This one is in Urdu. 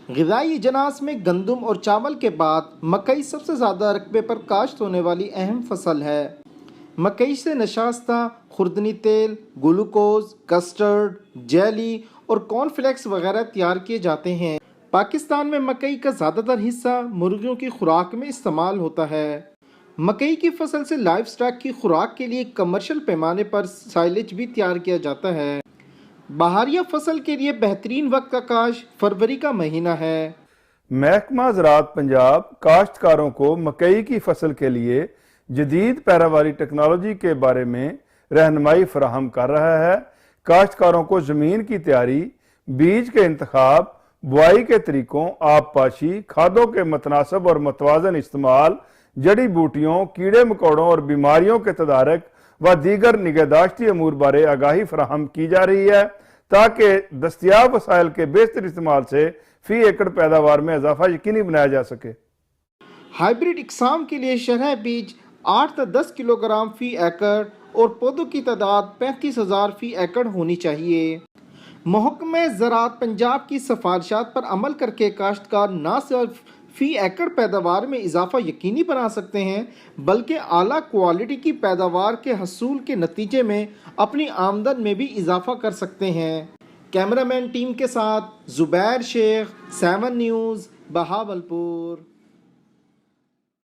غذائی اجناس میں گندم اور چاول کے بعد مکئی سب سے زیادہ رقبے پر کاشت ہونے والی اہم فصل ہے۔ مکئی سے نشاستہ، خوردنی تیل، گلوکوز، کسٹرڈ، جیلی اور کارن فلیکس وغیرہ تیار کیے جاتے ہیں۔ پاکستان میں مکئی کا زیادہ تر حصہ مرغیوں کی خوراک میں استعمال ہوتا ہے۔ مکئی کی فصل سے لائف سٹاک کی خوراک کے لیے کمرشل پیمانے پر سائلیج بھی تیار کیا جاتا ہے۔ بہاریہ فصل کے لیے بہترین وقت کا کاشت فروری کا مہینہ ہے۔ محکمہ زراعت پنجاب کاشتکاروں کو مکئی کی فصل کے لیے جدید پیداواری ٹیکنالوجی کے بارے میں رہنمائی فراہم کر رہا ہے۔ کاشتکاروں کو زمین کی تیاری، بیج کے انتخاب، بوائی کے طریقوں، آب پاشی، کھادوں کے متناسب اور متوازن استعمال، جڑی بوٹیوں، کیڑے مکوڑوں اور بیماریوں کے تدارک و دیگر نگہداشتی امور بارے آگاہی فراہم کی جا رہی ہے تاکہ دستیاب وسائل کے بہتر استعمال سے فی ایکڑ پیداوار میں اضافہ یقینی بنایا جا سکے۔ ہائیبریڈ اقسام کے لیے شرح بیج 8 تا 10 کلو گرام فی ایکڑ اور پودوں کی تعداد 35,000 فی ایکڑ ہونی چاہیے۔ محکمہ زراعت پنجاب کی سفارشات پر عمل کر کے کاشتکار نہ صرف فی ایکڑ پیداوار میں اضافہ یقینی بنا سکتے ہیں بلکہ اعلیٰ کوالٹی کی پیداوار کے حصول کے نتیجے میں اپنی آمدن میں بھی اضافہ کر سکتے ہیں۔ کیمرہ مین ٹیم کے ساتھ زبیر شیخ، 7 نیوز، بہاولپور۔